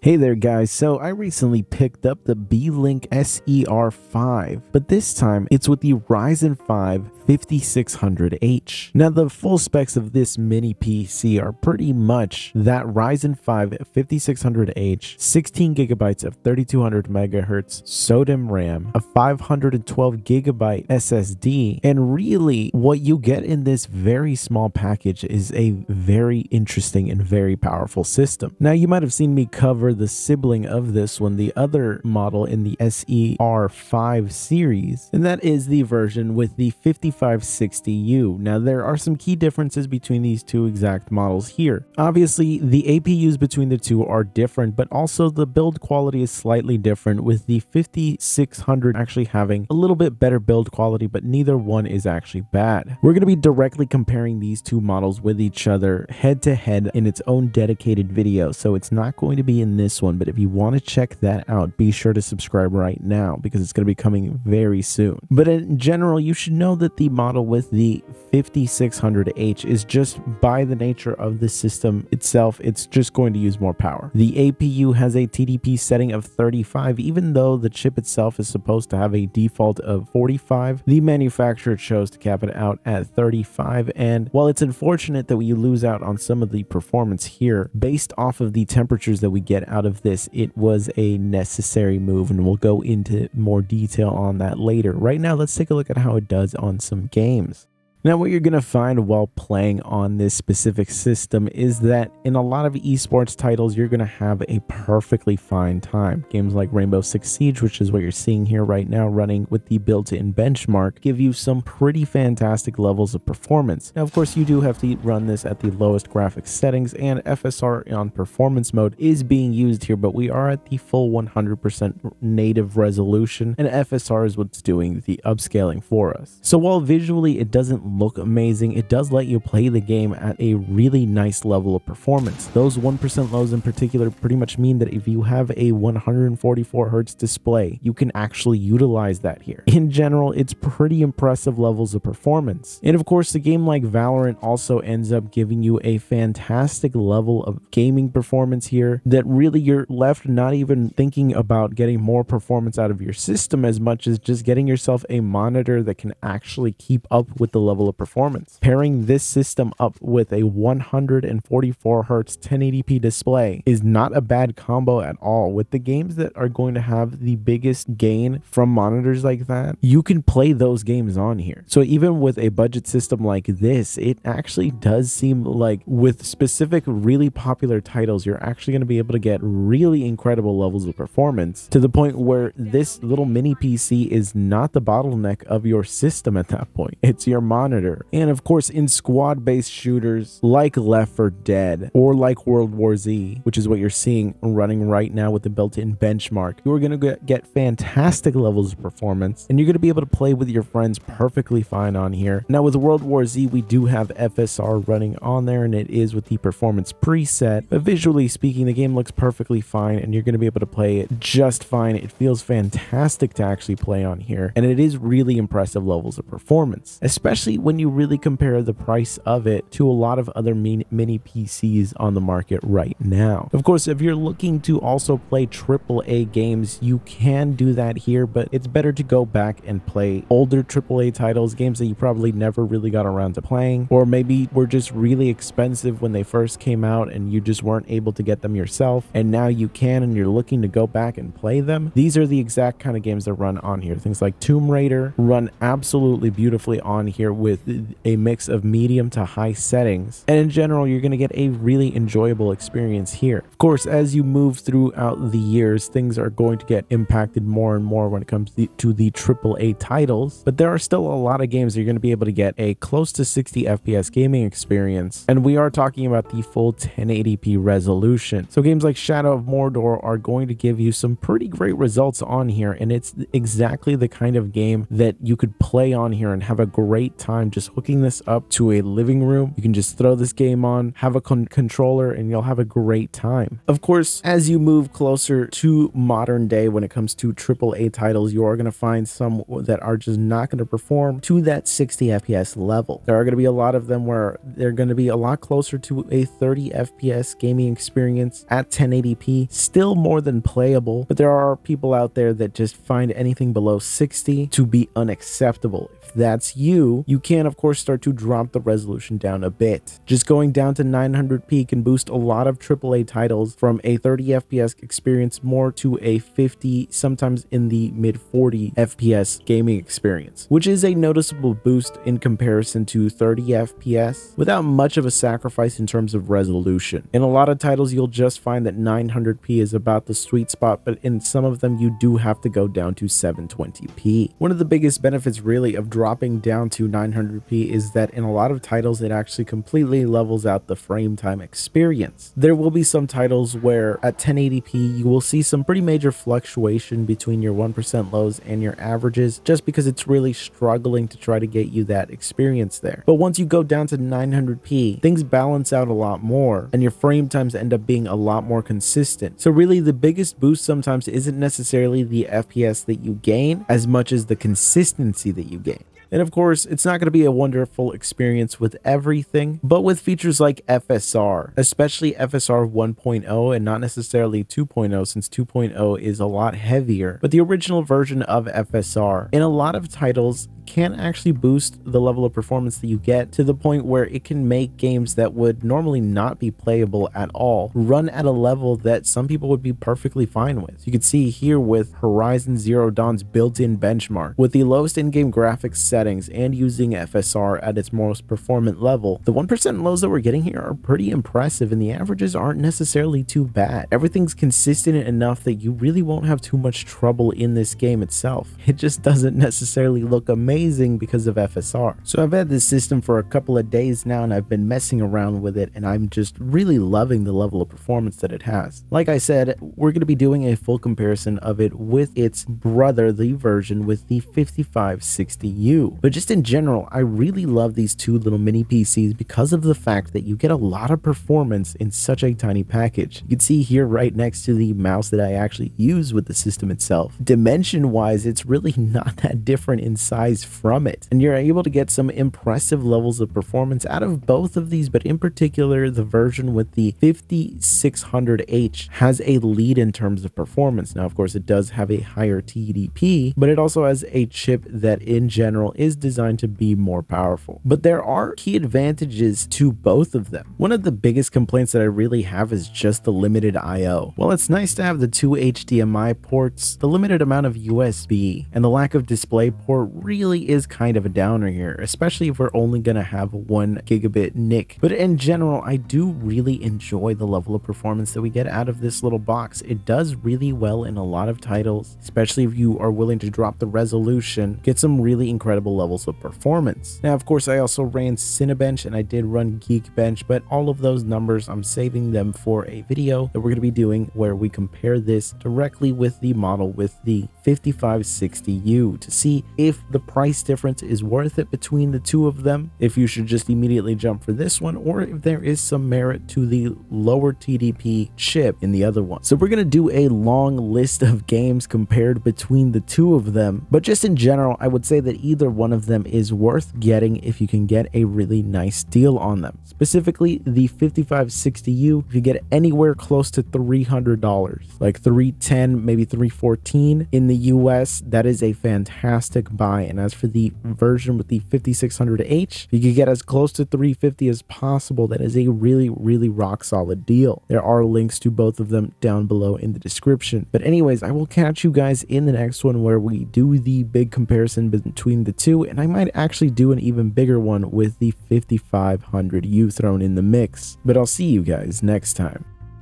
Hey there guys, so I recently picked up the Beelink SER5, but this time it's with the Ryzen 5 5600H. Now the full specs of this mini PC are pretty much that Ryzen 5 5600H, 16 gigabytes of 3200 megahertz SODIMM RAM, a 512 gigabyte SSD, and really what you get in this very small package is a very interesting and very powerful system. Now you might have seen me cover the sibling of this one, the other model in the SER5 series, and that is the version with the 5560U. Now there are some key differences between these two exact models here. Obviously the APUs between the two are different, but also the build quality is slightly different, with the 5600 actually having a little bit better build quality, but neither one is actually bad. We're going to be directly comparing these two models with each other head to head in its own dedicated video, so it's not going to be in this one, but if you want to check that out, be sure to subscribe right now because it's going to be coming very soon. But in general, you should know that the model with the 5600H is just, by the nature of the system itself, it's just going to use more power. The APU has a TDP setting of 35, even though the chip itself is supposed to have a default of 45. The manufacturer chose to cap it out at 35, and while it's unfortunate that we lose out on some of the performance here, based off of the temperatures that we get out of this, it was a necessary move, and we'll go into more detail on that later. Right now, let's take a look at how it does on some games. Now, what you're going to find while playing on this specific system is that in a lot of esports titles, you're going to have a perfectly fine time. Games like Rainbow Six Siege, which is what you're seeing here right now running with the built-in benchmark, give you some pretty fantastic levels of performance. Now, of course, you do have to run this at the lowest graphics settings, and FSR on performance mode is being used here, but we are at the full 100% native resolution, and FSR is what's doing the upscaling for us. So while visually it doesn't look amazing, it does let you play the game at a really nice level of performance. Those 1% lows in particular pretty much mean that if you have a 144 hertz display, you can actually utilize that here. In general, it's pretty impressive levels of performance. And of course, a game like Valorant also ends up giving you a fantastic level of gaming performance here that really you're left not even thinking about getting more performance out of your system as much as just getting yourself a monitor that can actually keep up with the level of performance. Pairing this system up with a 144 hertz 1080p display is not a bad combo at all. With the games that are going to have the biggest gain from monitors like that, you can play those games on here. So even with a budget system like this, it actually does seem like with specific really popular titles, you're actually going to be able to get really incredible levels of performance to the point where this little mini PC is not the bottleneck of your system at that point. It's your monitor. And of course, in squad-based shooters like Left 4 Dead or like World War Z, which is what you're seeing running right now with the built-in benchmark, you're going to get fantastic levels of performance, and you're going to be able to play with your friends perfectly fine on here. Now with World War Z, we do have FSR running on there, and it is with the performance preset, but visually speaking, the game looks perfectly fine, and you're going to be able to play it just fine. It feels fantastic to actually play on here, and it is really impressive levels of performance, especially when you really compare the price of it to a lot of other mini PCs on the market right now. Of course, if you're looking to also play AAA games, you can do that here, but it's better to go back and play older AAA titles, games that you probably never really got around to playing, or maybe were just really expensive when they first came out and you just weren't able to get them yourself, and now you can and you're looking to go back and play them. These are the exact kind of games that run on here. Things like Tomb Raider run absolutely beautifully on here with a mix of medium to high settings, and in general you're going to get a really enjoyable experience here. Of course, as you move throughout the years, things are going to get impacted more and more when it comes to the AAA titles, but there are still a lot of games that you're going to be able to get a close to 60 FPS gaming experience, and we are talking about the full 1080p resolution. So games like Shadow of Mordor are going to give you some pretty great results on here, and it's exactly the kind of game that you could play on here and have a great time time just hooking this up to a living room. You can just throw this game on, have a controller, and you'll have a great time. Of course, as you move closer to modern day when it comes to AAA titles, you are going to find some that are just not going to perform to that 60 FPS level. There are going to be a lot of them where they're going to be a lot closer to a 30 FPS gaming experience at 1080p, still more than playable, but there are people out there that just find anything below 60 to be unacceptable. If that's you, you can of course start to drop the resolution down a bit. Just going down to 900p can boost a lot of AAA titles from a 30 FPS experience more to a 50, sometimes in the mid 40 FPS gaming experience, which is a noticeable boost in comparison to 30 FPS without much of a sacrifice in terms of resolution. In a lot of titles, you'll just find that 900p is about the sweet spot, but in some of them you do have to go down to 720p. One of the biggest benefits really of dropping down to 900p is that in a lot of titles it actually completely levels out the frame time experience. There will be some titles where at 1080p you will see some pretty major fluctuation between your 1% lows and your averages, just because it's really struggling to try to get you that experience there. But once you go down to 900p, things balance out a lot more and your frame times end up being a lot more consistent. So really the biggest boost sometimes isn't necessarily the FPS that you gain as much as the consistency that you gain. And of course, it's not going to be a wonderful experience with everything, but with features like FSR, especially FSR 1.0 and not necessarily 2.0, since 2.0 is a lot heavier, but the original version of FSR in a lot of titles can actually boost the level of performance that you get to the point where it can make games that would normally not be playable at all run at a level that some people would be perfectly fine with. You can see here with Horizon Zero Dawn's built-in benchmark, with the lowest in-game graphics settings and using FSR at its most performant level, the 1% lows that we're getting here are pretty impressive and the averages aren't necessarily too bad. Everything's consistent enough that you really won't have too much trouble in this game itself. It just doesn't necessarily look amazing because of FSR. So I've had this system for a couple of days now and I've been messing around with it and I'm just really loving the level of performance that it has. Like I said, we're going to be doing a full comparison of it with its brother, the version with the 5560U. But just in general, I really love these two little mini PCs because of the fact that you get a lot of performance in such a tiny package. You can see here right next to the mouse that I actually use with the system itself. Dimension wise, it's really not that different in size from it, and you're able to get some impressive levels of performance out of both of these, but in particular the version with the 5600H has a lead in terms of performance. Now of course it does have a higher TDP, but it also has a chip that in general is designed to be more powerful. But there are key advantages to both of them. One of the biggest complaints that I really have is just the limited IO. While it's nice to have the 2 HDMI ports, the limited amount of USB and the lack of display port really is kind of a downer here, especially if we're only gonna have 1 gigabit NIC. But in general, I do really enjoy the level of performance that we get out of this little box. It does really well in a lot of titles, especially if you are willing to drop the resolution, get some really incredible levels of performance. Now of course I also ran Cinebench and I did run Geekbench, but all of those numbers I'm saving them for a video that we're going to be doing where we compare this directly with the model with the 5560U to see if the price difference is worth it between the two of them, if you should just immediately jump for this one, or if there is some merit to the lower TDP chip in the other one. So we're going to do a long list of games compared between the two of them, but just in general I would say that either one of them is worth getting if you can get a really nice deal on them. Specifically the 5560U, if you get anywhere close to $300, like $310, maybe $314 in the US, that is a fantastic buy. And as for the version with the 5600H, you could get as close to $350 as possible. That is a really rock solid deal. There are links to both of them down below in the description. But anyways, I will catch you guys in the next one where we do the big comparison between the two, and I might actually do an even bigger one with the 5500U thrown in the mix. But I'll see you guys next time.